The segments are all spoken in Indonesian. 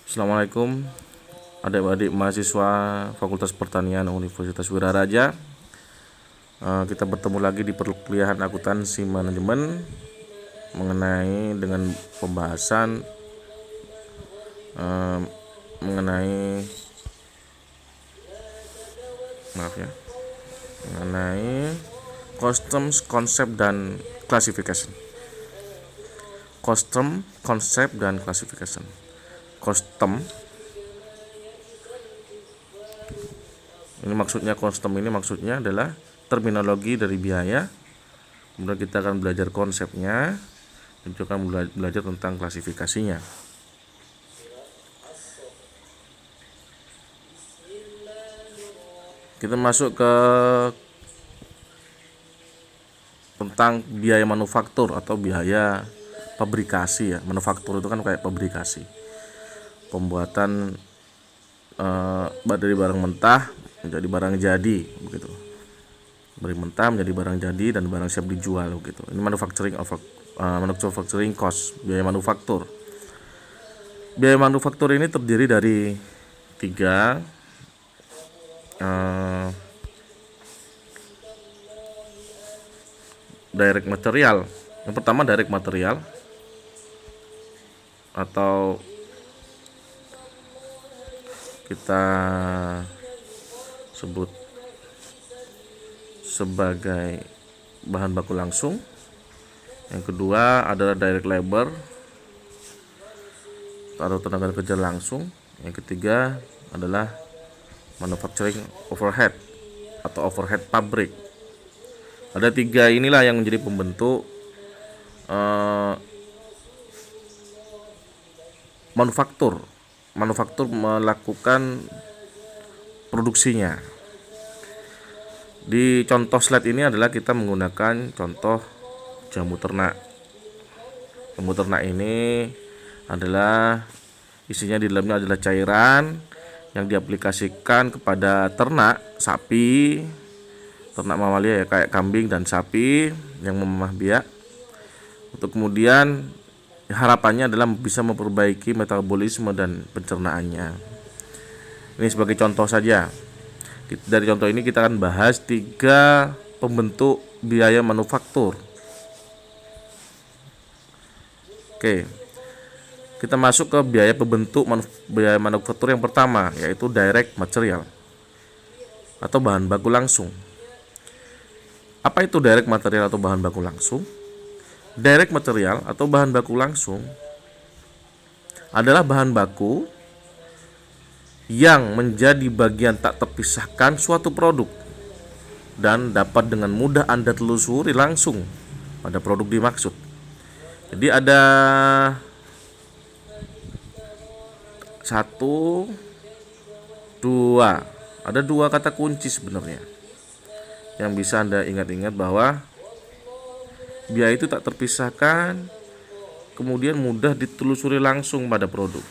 Assalamualaikum adik-adik mahasiswa Fakultas Pertanian Universitas Wiraraja. Kita bertemu lagi di perkuliahan akuntansi manajemen mengenai dengan pembahasan mengenai customs, konsep dan classification. Custom, konsep dan classification. Custom ini maksudnya adalah terminologi dari biaya. Kemudian kita akan belajar konsepnya dan juga akan belajar tentang klasifikasinya. Kita masuk ke tentang biaya manufaktur atau biaya pabrikasi ya. Manufaktur itu kan kayak pabrikasi, pembuatan dari barang mentah menjadi barang jadi, begitu. Dari mentah menjadi barang jadi dan barang siap dijual, begitu. Ini manufacturing cost, biaya manufaktur. Biaya manufaktur ini terdiri dari tiga. Direct material. Yang pertama direct material atau kita sebut sebagai bahan baku langsung. Yang kedua adalah direct labor atau tenaga kerja langsung. Yang ketiga adalah manufacturing overhead atau overhead pabrik. Ada tiga inilah yang menjadi pembentuk manufaktur melakukan produksinya. Di contoh slide ini adalah kita menggunakan contoh jamu ternak. Jamu ternak ini adalah isinya di dalamnya adalah cairan yang diaplikasikan kepada ternak sapi, ternak mamalia ya, kayak kambing dan sapi yang memamah biak. Untuk kemudian harapannya adalah bisa memperbaiki metabolisme dan pencernaannya. Ini sebagai contoh saja. Dari contoh ini kita akan bahas tiga pembentuk biaya manufaktur. Oke. Kita masuk ke biaya pembentuk biaya manufaktur yang pertama, yaitu direct material atau bahan baku langsung. Apa itu direct material atau bahan baku langsung? Direct material atau bahan baku langsung adalah bahan baku yang menjadi bagian tak terpisahkan suatu produk dan dapat dengan mudah Anda telusuri langsung pada produk dimaksud. Jadi ada dua kata kunci sebenarnya yang bisa Anda ingat-ingat, bahwa biaya itu tak terpisahkan, kemudian mudah ditelusuri langsung pada produk.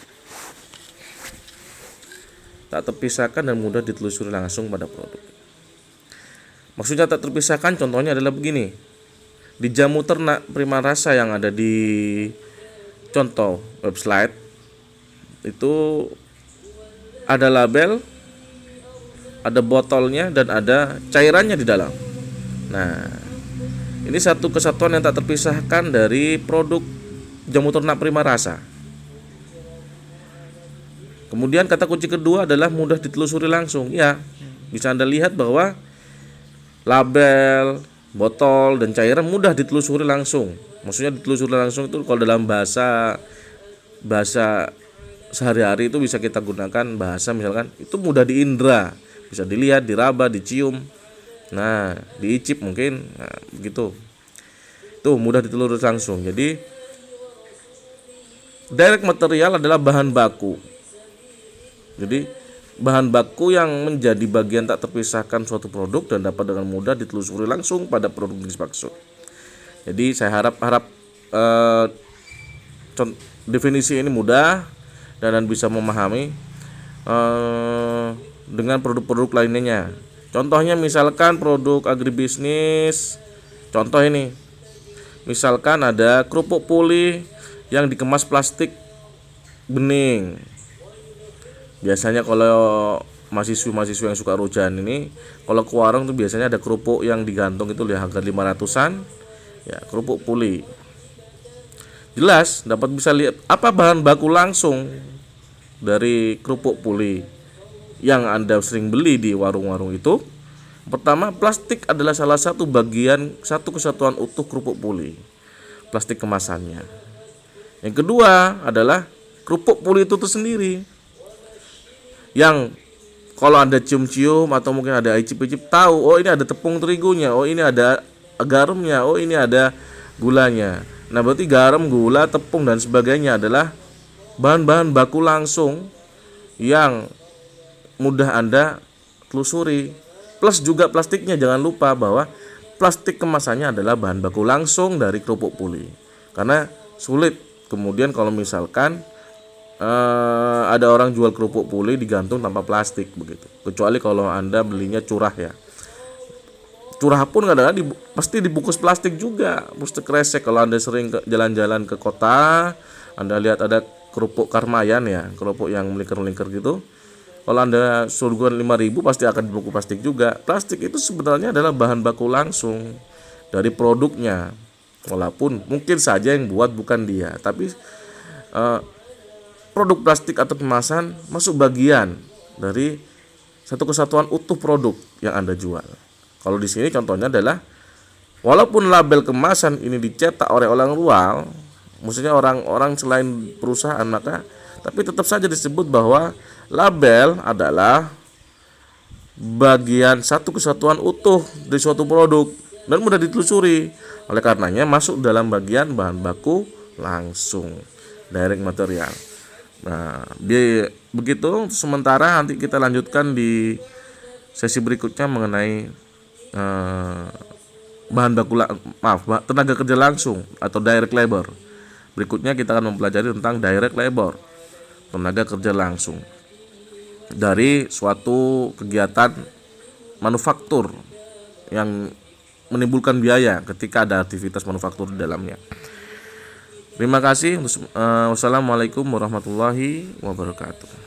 Tak terpisahkan dan mudah ditelusuri langsung pada produk. Maksudnya tak terpisahkan, contohnya adalah begini. Di jamu ternak Prima Rasa yang ada di contoh website itu ada label, ada botolnya, dan ada cairannya di dalam. Nah, ini satu kesatuan yang tak terpisahkan dari produk jamu ternak Prima Rasa. Kemudian kata kunci kedua adalah mudah ditelusuri langsung. Ya, bisa Anda lihat bahwa label, botol, dan cairan mudah ditelusuri langsung. Maksudnya ditelusuri langsung itu kalau dalam bahasa sehari-hari itu bisa kita gunakan bahasa misalkan itu mudah diindra, bisa dilihat, diraba, dicium, nah diicip mungkin, nah begitu. Itu mudah ditelusuri langsung. Jadi direct material adalah bahan baku. Jadi bahan baku yang menjadi bagian tak terpisahkan suatu produk dan dapat dengan mudah ditelusuri langsung pada produk dimaksud. Jadi saya harap definisi ini mudah dan bisa memahami dengan produk-produk lainnya. Contohnya misalkan produk agribisnis. Contoh ini, misalkan ada kerupuk puli yang dikemas plastik bening. Biasanya kalau mahasiswa yang suka rujahan ini, kalau ke warung tuh biasanya ada kerupuk yang digantung itu ya harga 500-an, ya kerupuk puli. Jelas dapat bisa lihat apa bahan baku langsung dari kerupuk puli yang Anda sering beli di warung-warung itu. Pertama, plastik adalah salah satu bagian satu kesatuan utuh kerupuk puli, plastik kemasannya. Yang kedua adalah kerupuk puli itu tuh sendiri, yang kalau Anda cium-cium atau mungkin ada icip-icip tahu, oh ini ada tepung terigunya, oh ini ada garamnya, oh ini ada gulanya. Nah, berarti garam, gula, tepung dan sebagainya adalah bahan-bahan baku langsung yang mudah Anda telusuri. Plus juga plastiknya, jangan lupa bahwa plastik kemasannya adalah bahan baku langsung dari kerupuk puli. Karena sulit kemudian kalau misalkan ada orang jual kerupuk puli digantung tanpa plastik begitu. Kecuali kalau Anda belinya curah ya. Curah pun kadang-kadang pasti dibungkus plastik juga, plastik kresek. Kalau Anda sering jalan-jalan ke kota, Anda lihat ada kerupuk Karmayan ya, kerupuk yang melingkar-melingkar gitu. Kalau Anda suruhan 5.000 pasti akan dibungkus plastik juga. Plastik itu sebenarnya adalah bahan baku langsung dari produknya. Walaupun mungkin saja yang buat bukan dia, tapi produk plastik atau kemasan masuk bagian dari satu kesatuan utuh produk yang Anda jual. Kalau di sini contohnya adalah walaupun label kemasan ini dicetak oleh orang luar, maksudnya orang-orang selain perusahaan, maka tapi tetap saja disebut bahwa label adalah bagian satu kesatuan utuh dari suatu produk dan mudah ditelusuri. Oleh karenanya masuk dalam bagian bahan baku langsung, direct material. Nah, begitu sementara nanti kita lanjutkan di sesi berikutnya mengenai bahan baku tenaga kerja langsung atau direct labor. Berikutnya kita akan mempelajari tentang direct labor, tenaga kerja langsung dari suatu kegiatan manufaktur yang menimbulkan biaya ketika ada aktivitas manufaktur di dalamnya. Terima kasih. Wassalamualaikum warahmatullahi wabarakatuh.